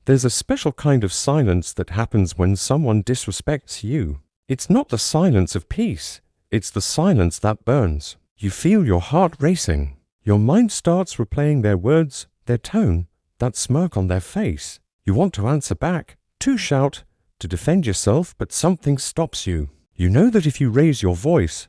There's a special kind of silence that happens when someone disrespects you. It's not the silence of peace. It's the silence that burns. You feel your heart racing. Your mind starts replaying their words, their tone, that smirk on their face. You want to answer back, to shout, to defend yourself, but something stops you. You know that if you raise your voice,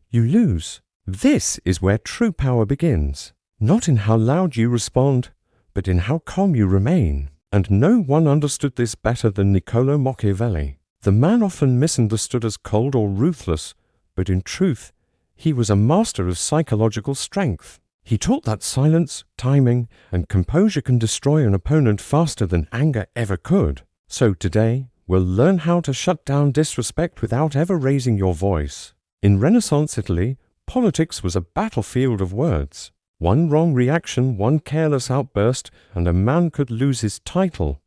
you lose. This is where true power begins. Not in how loud you respond, but in how calm you remain. And no one understood this better than Niccolo Machiavelli. The man often misunderstood as cold or ruthless, but in truth, he was a master of psychological strength. He taught that silence, timing, and composure can destroy an opponent faster than anger ever could. So today, we'll learn how to shut down disrespect without ever raising your voice. In Renaissance Italy, politics was a battlefield of words. One wrong reaction, one careless outburst, and a man could lose his title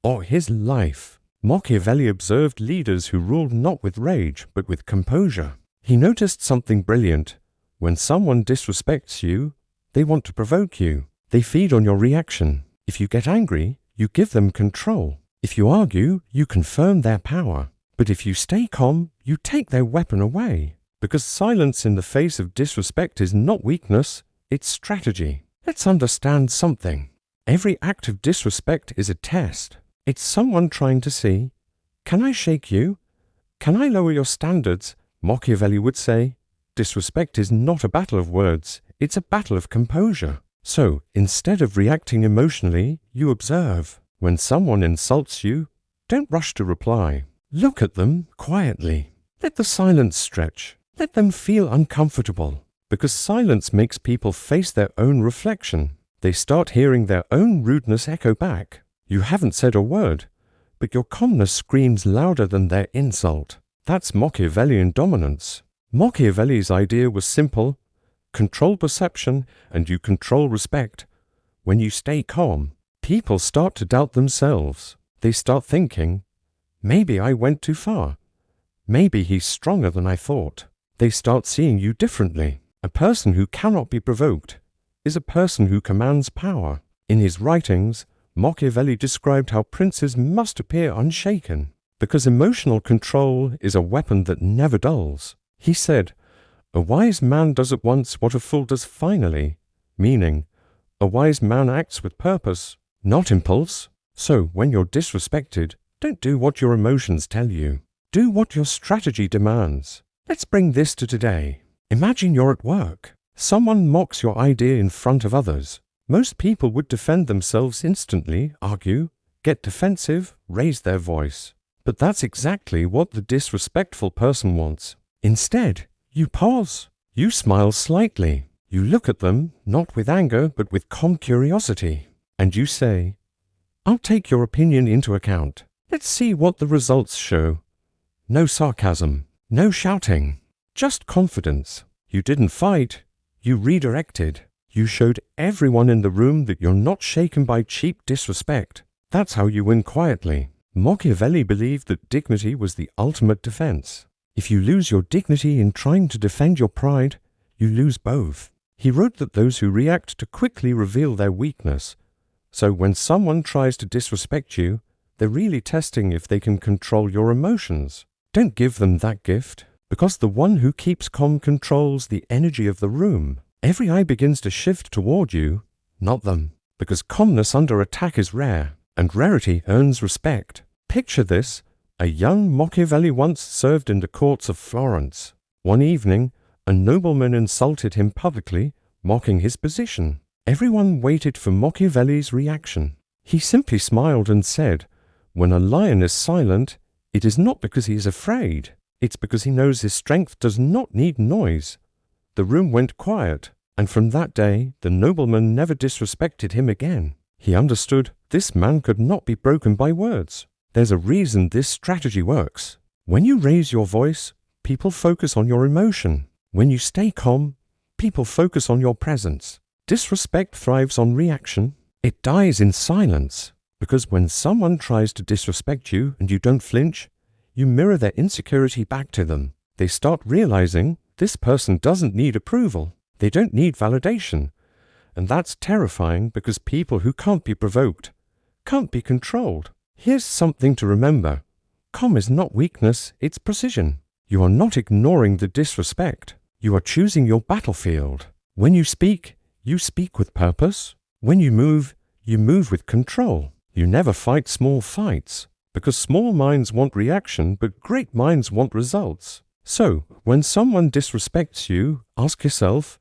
or his life. Machiavelli observed leaders who ruled not with rage, but with composure. He noticed something brilliant. When someone disrespects you, they want to provoke you. They feed on your reaction. If you get angry, you give them control. If you argue, you confirm their power. But if you stay calm, you take their weapon away. Because silence in the face of disrespect is not weakness, it's strategy. Let's understand something. Every act of disrespect is a test. It's someone trying to see, can I shake you? Can I lower your standards? Machiavelli would say, disrespect is not a battle of words, it's a battle of composure. So, instead of reacting emotionally, you observe. When someone insults you, don't rush to reply. Look at them quietly. Let the silence stretch. Let them feel uncomfortable. Because silence makes people face their own reflection. They start hearing their own rudeness echo back. You haven't said a word, but your calmness screams louder than their insult. That's Machiavellian dominance. Machiavelli's idea was simple. Control perception and you control respect. When you stay calm, people start to doubt themselves. They start thinking, maybe I went too far. Maybe he's stronger than I thought. They start seeing you differently. A person who cannot be provoked is a person who commands power. In his writings, Machiavelli described how princes must appear unshaken, because emotional control is a weapon that never dulls. He said, a wise man does at once what a fool does finally, meaning, a wise man acts with purpose, not impulse. So, when you're disrespected, don't do what your emotions tell you. Do what your strategy demands. Let's bring this to today. Imagine you're at work. Someone mocks your idea in front of others. Most people would defend themselves instantly, argue, get defensive, raise their voice. But that's exactly what the disrespectful person wants. Instead, you pause. You smile slightly. You look at them, not with anger, but with calm curiosity. And you say, I'll take your opinion into account. Let's see what the results show. No sarcasm, no shouting, just confidence. You didn't fight, you redirected. You showed everyone in the room that you're not shaken by cheap disrespect. That's how you win quietly. Machiavelli believed that dignity was the ultimate defense. If you lose your dignity in trying to defend your pride, you lose both. He wrote that those who react too quickly reveal their weakness. So when someone tries to disrespect you, they're really testing if they can control your emotions. Don't give them that gift, because the one who keeps calm controls the energy of the room. Every eye begins to shift toward you, not them, because calmness under attack is rare, and rarity earns respect. Picture this. A young Machiavelli once served in the courts of Florence. One evening, a nobleman insulted him publicly, mocking his position. Everyone waited for Machiavelli's reaction. He simply smiled and said, when a lion is silent, it is not because he is afraid. It's because he knows his strength does not need noise. The room went quiet, and from that day, the nobleman never disrespected him again. He understood this man could not be broken by words. There's a reason this strategy works. When you raise your voice, people focus on your emotion. When you stay calm, people focus on your presence. Disrespect thrives on reaction. It dies in silence. Because when someone tries to disrespect you and you don't flinch, you mirror their insecurity back to them. They start realizing this person doesn't need approval. They don't need validation. And that's terrifying because people who can't be provoked can't be controlled. Here's something to remember. Calm is not weakness, it's precision. You are not ignoring the disrespect. You are choosing your battlefield. When you speak with purpose. When you move with control. You never fight small fights, because small minds want reaction, but great minds want results. So, when someone disrespects you, ask yourself,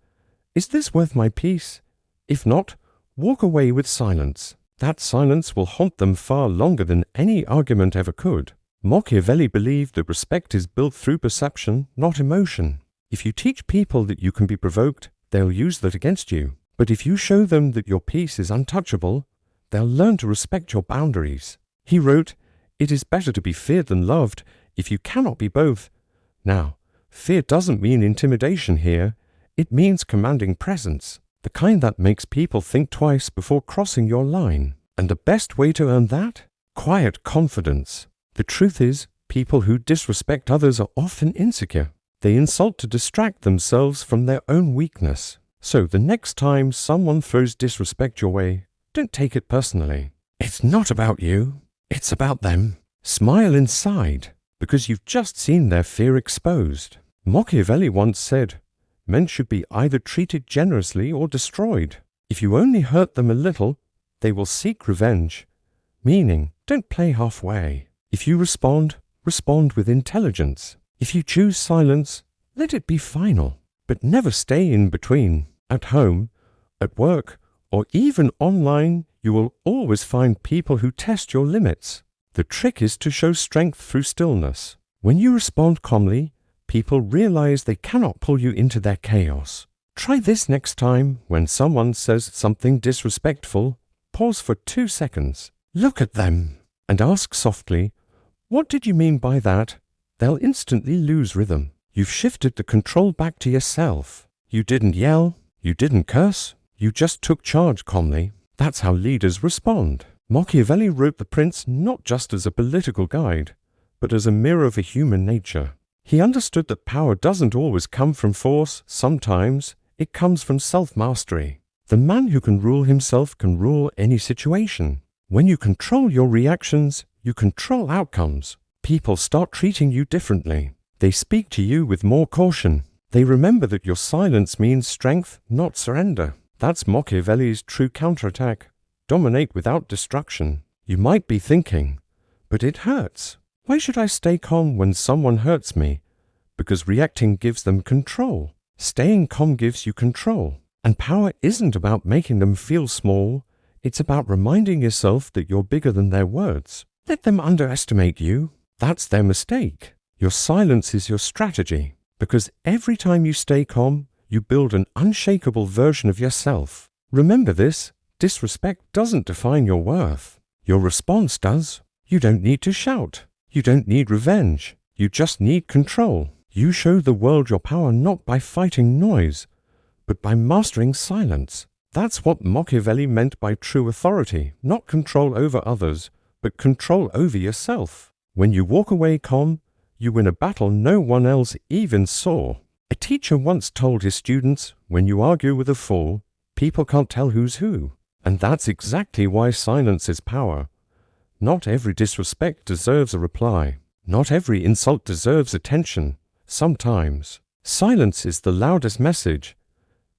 is this worth my peace? If not, walk away with silence. That silence will haunt them far longer than any argument ever could. Machiavelli believed that respect is built through perception, not emotion. If you teach people that you can be provoked, they'll use that against you. But if you show them that your peace is untouchable, they'll learn to respect your boundaries. He wrote, "It is better to be feared than loved if you cannot be both." Now, fear doesn't mean intimidation here. It means commanding presence, the kind that makes people think twice before crossing your line. And the best way to earn that? Quiet confidence. The truth is, people who disrespect others are often insecure. They insult to distract themselves from their own weakness. So the next time someone throws disrespect your way, don't take it personally. It's not about you. It's about them. Smile inside, because you've just seen their fear exposed. Machiavelli once said, men should be either treated generously or destroyed. If you only hurt them a little, they will seek revenge. Meaning, don't play halfway. If you respond with intelligence. If you choose silence, let it be final. But never stay in between. At home, at work, or even online, you will always find people who test your limits. The trick is to show strength through stillness. When you respond calmly, people realize they cannot pull you into their chaos. Try this next time when someone says something disrespectful. Pause for 2 seconds. Look at them and ask softly, "What did you mean by that?" They'll instantly lose rhythm. You've shifted the control back to yourself. You didn't yell. You didn't curse. You just took charge calmly. That's how leaders respond. Machiavelli wrote The Prince not just as a political guide, but as a mirror of human nature. He understood that power doesn't always come from force. Sometimes it comes from self-mastery. The man who can rule himself can rule any situation. When you control your reactions, you control outcomes. People start treating you differently. They speak to you with more caution. They remember that your silence means strength, not surrender. That's Machiavelli's true counterattack. Dominate without destruction. You might be thinking, but it hurts. Why should I stay calm when someone hurts me? Because reacting gives them control. Staying calm gives you control. And power isn't about making them feel small. It's about reminding yourself that you're bigger than their words. Let them underestimate you. That's their mistake. Your silence is your strategy. Because every time you stay calm, you build an unshakable version of yourself. Remember this, disrespect doesn't define your worth. Your response does. You don't need to shout. You don't need revenge. You just need control. You show the world your power not by fighting noise, but by mastering silence. That's what Machiavelli meant by true authority, not control over others, but control over yourself. When you walk away calm, you win a battle no one else even saw. A teacher once told his students, when you argue with a fool, people can't tell who's who. And that's exactly why silence is power. Not every disrespect deserves a reply. Not every insult deserves attention. Sometimes, silence is the loudest message,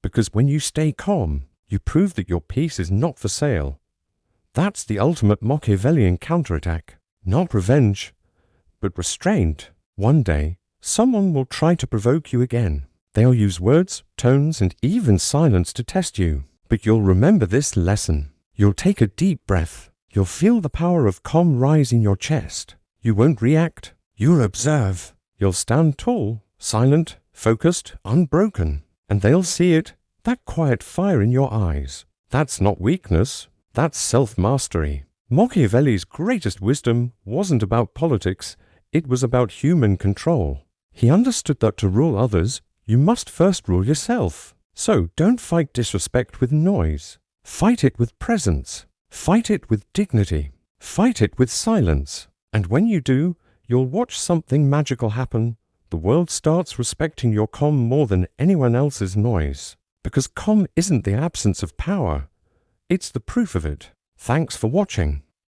because when you stay calm, you prove that your peace is not for sale. That's the ultimate Machiavellian counterattack. Not revenge, but restraint. One day, someone will try to provoke you again. They'll use words, tones, and even silence to test you. But you'll remember this lesson. You'll take a deep breath. You'll feel the power of calm rise in your chest. You won't react. You'll observe. You'll stand tall, silent, focused, unbroken. And they'll see it, that quiet fire in your eyes. That's not weakness. That's self-mastery. Machiavelli's greatest wisdom wasn't about politics. It was about human control. He understood that to rule others, you must first rule yourself. So don't fight disrespect with noise. Fight it with presence. Fight it with dignity. Fight it with silence. And when you do, you'll watch something magical happen. The world starts respecting your calm more than anyone else's noise. Because calm isn't the absence of power. It's the proof of it. Thanks for watching.